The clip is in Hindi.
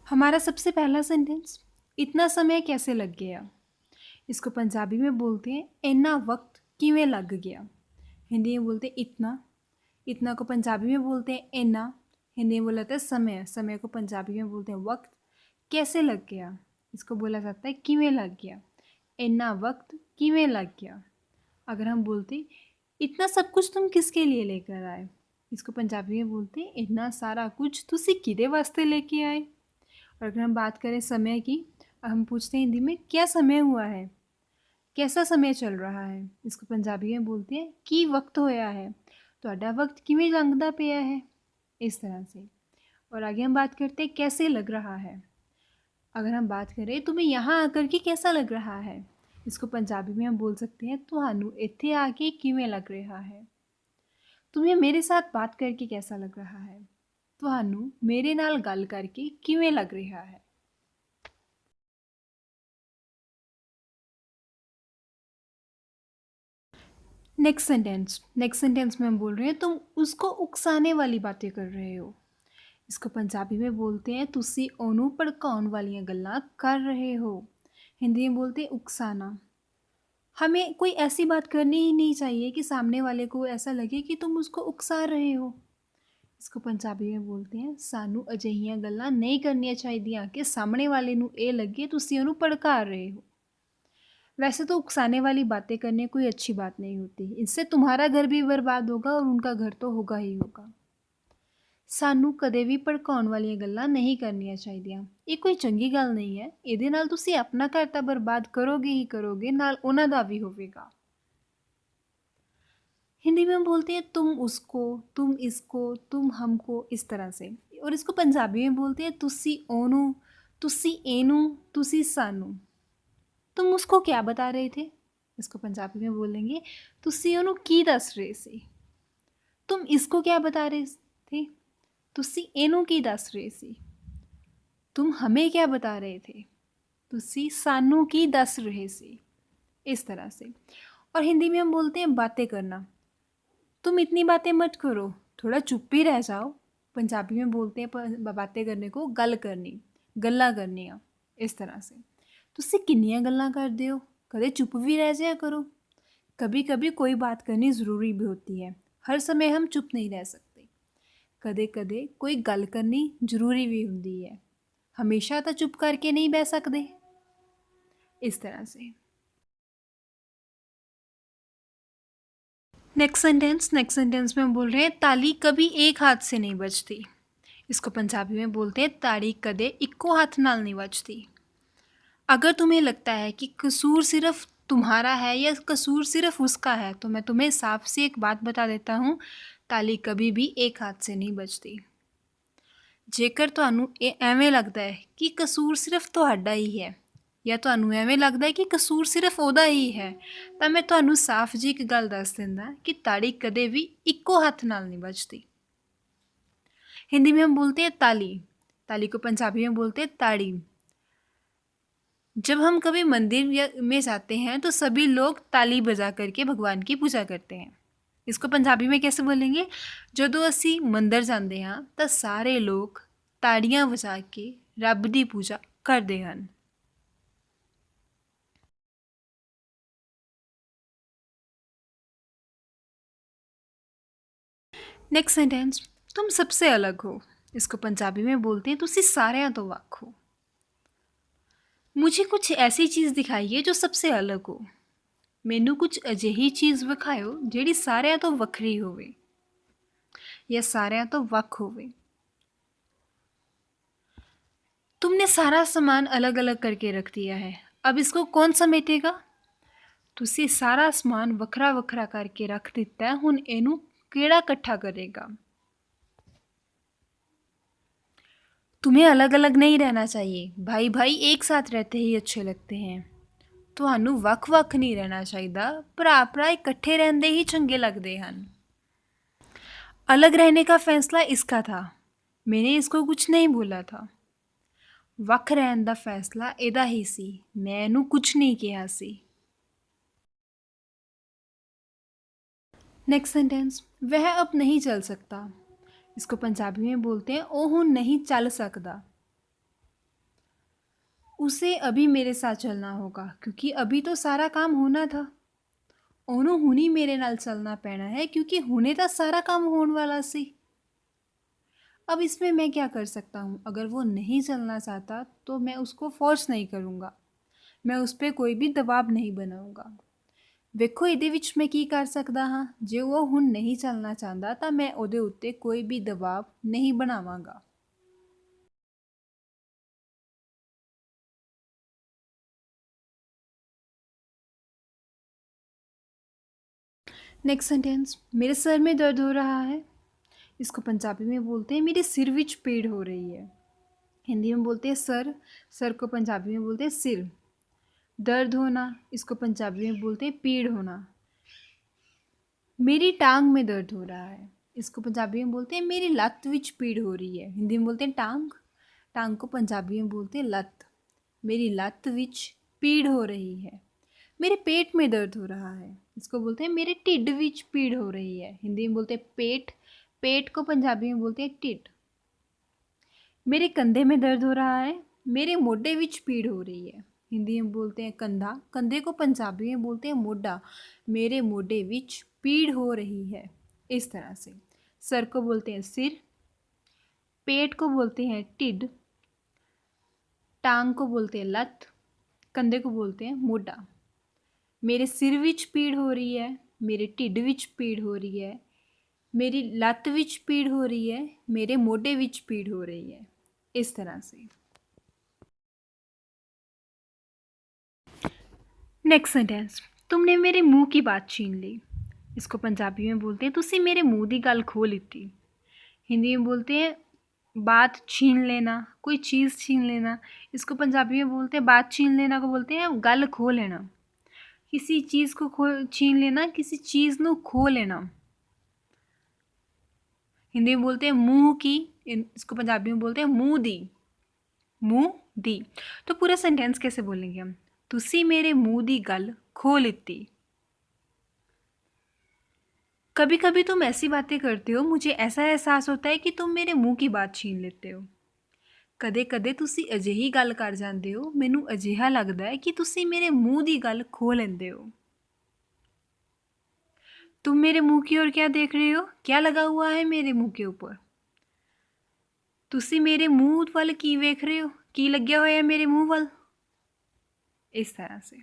हमारा सबसे पहला सेंटेंस, इतना समय कैसे लग गया। इसको पंजाबी में बोलते हैं इन्ना वक्त किवें लग गया। हिंदी में बोलते हैं इतना। इतना को पंजाबी में बोलते हैं इन्ना। हिंदी में बोला जाता है समय। समय को पंजाबी में बोलते हैं वक्त। कैसे लग गया, इसको बोला जाता है किवें लग गया। इन्ना वक्त किवें लग गया। अगर हम बोलते इतना सब कुछ तुम किसके लिए लेकर आए, इसको पंजाबी में बोलते हैं इतना सारा कुछ तुसी किदे वास्ते लेके आए। और अगर हम बात करें समय की, हम पूछते हैं हिंदी में क्या समय हुआ है, कैसा समय चल रहा है, इसको पंजाबी में बोलते हैं की वक्त होया है, ਤੁਹਾਡਾ वक्त किवें लंघदा पिया है, इस तरह से। और आगे हम बात करते हैं कैसे लग रहा है। अगर हम बात करें तुम्हें यहाँ आकर के कैसा लग रहा है, इसको पंजाबी में हम बोल सकते हैं ਤੁਹਾਨੂੰ ਇੱਥੇ आके किवें लग रहा है। तुम्हें मेरे साथ बात करके कैसा लग रहा है, ਤੁਹਾਨੂੰ मेरे नाल गल करके किवें लग रहा है। नेक्स्ट सेंटेंस में हम बोल रहे हैं तुम उसको उकसाने वाली बातें कर रहे हो। इसको पंजाबी में बोलते हैं तुसी ओनू भड़काउण वालियां गल्लां कर रहे हो। हिंदी में बोलते हैं उकसाना। हमें कोई ऐसी बात करनी ही नहीं चाहिए कि सामने वाले को ऐसा लगे कि तुम उसको उकसा रहे हो। इसको पंजाबी में बोलते हैं सानू अजिहियां गल्लां नहीं करनियां चाहिए कि सामने वाले नू ये लगे तुसी ओनू भड़का रहे हो। वैसे तो उकसाने वाली बातें करने कोई अच्छी बात नहीं होती, इससे तुम्हारा घर भी बर्बाद होगा और उनका घर तो होगा ही होगा। सानू कदे भी भड़काउण वालियां गल्लां नहीं करनियां चाहिए। ये कोई चंगी गल नहीं है, ਇਹਦੇ ਨਾਲ ਤੁਸੀਂ अपना घर तो बर्बाद करोगे ही करोगे, नाल उन्हां दा भी होवेगा। हिंदी में हम बोलते हैं तुम उसको, तुम इसको, तुम हमको, इस तरह से। और इसको पंजाबी में बोलते हैं तुसी ओनू, तुसी एनू, तुसी सानू। तुम उसको क्या बता रहे थे, इसको पंजाबी में बोलेंगे तुसी ओनू की दस रहे सी। तुम इसको क्या बता रहे थे, तुसी एनू की दस रहे सी। तुम हमें क्या बता रहे थे, तुसी सानू की दस रहे सी, इस तरह से। और हिंदी में हम बोलते हैं बातें करना। तुम इतनी बातें मत करो, थोड़ा चुप ही रह जाओ। पंजाबी में बोलते हैं बातें करने को गल करनी, गल्ला करनियां, इस तरह से। तुसी किन्नियां गल्लां करदे हो, कदे चुप भी रह जाया करो। कभी कभी कोई बात करनी ज़रूरी भी होती है, हर समय हम चुप नहीं रह सकते। कदे कदे कोई गल करनी जरूरी भी होती है, हमेशा तो चुप करके नहीं बह सकते, इस तरह से। नेक्स्ट सेंटेंस में हम बोल रहे हैं ताली कभी एक हाथ से नहीं बजती। इसको पंजाबी में बोलते हैं ताड़ी कदे इक्को हाथ नाल नहीं बजती। अगर तुम्हें लगता है कि कसूर सिर्फ तुम्हारा है या कसूर सिर्फ उसका है, तो मैं तुम्हें साफ सी एक बात बता देता हूँ, ताली कभी भी एक हाथ से नहीं बजती। जेकर ਤੁਹਾਨੂੰ ਐਵੇਂ ਲੱਗਦਾ ਹੈ कि कसूर सिर्फ ਤੁਹਾਡਾ ही है, या ਤੁਹਾਨੂੰ ਐਵੇਂ ਲੱਗਦਾ ਹੈ कि कसूर सिर्फ ਉਹਦਾ ही है, ਤਾਂ मैं ਤੁਹਾਨੂੰ ਸਾਫ਼ ਜੀ ਇੱਕ ਗੱਲ ਦੱਸ ਦਿੰਦਾ कि ਤਾੜੀ कदे भी ਇੱਕੋ हथ नाल नहीं बजती। हिंदी में हम बोलते हैं ताली, ताली को पंजाबी में बोलते हैं ताड़ी। जब हम कभी मंदिर में जाते हैं तो सभी लोग ताली बजा करके भगवान की पूजा करते हैं। इसको पंजाबी में कैसे बोलेंगे, ਜਦੋਂ ਅਸੀਂ ਮੰਦਰ ਜਾਂਦੇ ਹਾਂ ਤਾਂ ਸਾਰੇ ਲੋਕ ਤਾੜੀਆਂ ਵਜਾ ਕੇ ਰੱਬ ਦੀ ਪੂਜਾ ਕਰਦੇ ਹਨ। नेक्स्ट सेंटेंस, तुम सबसे अलग हो। इसको पंजाबी में बोलते हैं तुसी सारियां तो ਵੱਖ हो। मुझे कुछ ऐसी चीज़ दिखाइए जो सबसे अलग हो। मैनू कुछ अजिही चीज़ विखाओ जिहड़ी सारियां तो ਵੱਖਰੀ होवे या सारियां तो ਵੱਖ होवे। तुमने सारा सामान अलग अलग करके रख दिया है, अब इसको कौन समेटेगा। तुसी सारा समान वखरा वखरा करके रख दिता है, हुण इनू केड़ा इकट्ठा करेगा। तुम्हें अलग अलग नहीं रहना चाहिए, भाई भाई एक साथ रहते ही अच्छे लगते हैं। तुहानू वख वख नहीं रहना चाहिए, भरा भरा इकट्ठे रहंदे ही चंगे लगते हैं। अलग रहने का फैसला इसका था, मैंने इसको कुछ नहीं बोला था। वख रहन दा फैसला इहदा ही सी, मैं इनू कुछ नहीं कहा सी। नेक्स्ट सेंटेंस, वह अब नहीं चल सकता। इसको पंजाबी में बोलते हैं ओ हुण नहीं चल सकता। उसे अभी मेरे साथ चलना होगा क्योंकि अभी तो सारा काम होना था। ਉਹਨੂੰ ਹੁਣੀ ਮੇਰੇ ਨਾਲ चलना पैना है क्योंकि हुने तो सारा काम होने वाला सी। अब इसमें मैं क्या कर सकता हूँ? अगर वो नहीं चलना चाहता तो मैं उसको फोर्स नहीं करूँगा, मैं उस पर कोई भी दबाव नहीं बनाऊँगा। ਵੇਖੋ ਇਹਦੇ ਵਿੱਚ ਮੈਂ ਕੀ ਕਰ ਸਕਦਾ ਹਾਂ, ਜੇ ਉਹ ਹੁਣ ਨਹੀਂ ਚੱਲਣਾ ਚਾਹੁੰਦਾ ਤਾਂ ਮੈਂ ਉਹਦੇ ਉੱਤੇ ਕੋਈ ਵੀ ਦਬਾਅ ਨਹੀਂ ਬਣਾਵਾਂਗਾ। नेक्स्ट सेंटेंस, मेरे सर में दर्द हो रहा है। इसको पंजाबी में बोलते हैं मेरे सिर विच पीड़ हो रही है। हिंदी में बोलते हैं सर, सर को पंजाबी में बोलते हैं सिर। दर्द होना, इसको पंजाबी में बोलते हैं पीड़ होना। मेरी टांग में दर्द हो रहा है, इसको पंजाबी में बोलते हैं मेरी लत विच पीड़ हो रही है। हिंदी में बोलते हैं टांग, टांग को पंजाबी में बोलते हैं लत। मेरी लत विच पीड़ हो रही है। मेरे पेट में दर्द हो रहा है, इसको बोलते हैं मेरे ढिड विच पीड़ हो रही है। हिंदी में बोलते हैं पेट, पेट को पंजाबी में बोलते हैं ढिड। मेरे कंधे में दर्द हो रहा है, मेरे मोढे विच पीड़ हो रही है। हिंदी में बोलते हैं कंधा, कंधे को पंजाबी में बोलते हैं मोढा। मेरे मोढे विच पीड़ हो रही है। इस तरह से सर को बोलते हैं सिर, पेट को बोलते हैं ढिड, टांग को बोलते हैं लत, कंधे को बोलते हैं मोढा। मेरे सिर विच पीड़ हो रही है, मेरे ढिड विच पीड़ हो रही है, मेरी लत विच पीड़ हो रही है, मेरे मोढे विच पीड़ हो रही है। इस तरह से। नेक्स्ट सेंटेंस, तुमने मेरे मुंह की बात छीन ली। इसको पंजाबी में बोलते हैं तुसी मेरे मुंह की गल खो लीती। हिंदी में बोलते हैं बात छीन लेना, कोई चीज़ छीन लेना। इसको पंजाबी में बोलते हैं बात छीन लेना को बोलते हैं गल खो लेना। किसी चीज़ को छीन लेना, किसी चीज़ को खो लेना। हिंदी में बोलते हैं मुंह की, इसको पंजाबी में बोलते हैं मुंह दी, मुंह दी। तो पूरा सेंटेंस कैसे बोलेंगे हम? तुसी मेरे मुंह दी गल खो लीती। कभी कभी तुम ऐसी बातें करते हो, मुझे ऐसा एहसास होता है कि तुम मेरे मुंह की बात छीन लेते हो। कदे कदे तुसी अजिही गल कर जाते हो, मैनू अजिहा लगता है कि तुसी मेरे मुंह की गल खो लेंदे हो। तुम मेरे मुंह की ओर क्या देख रहे हो? क्या लगा हुआ है मेरे मुंह के ऊपर? तुसी मेरे मुंह वाल की वेख रहे हो? की लग्या होया मेरे मुंह वाल? इस तरह से।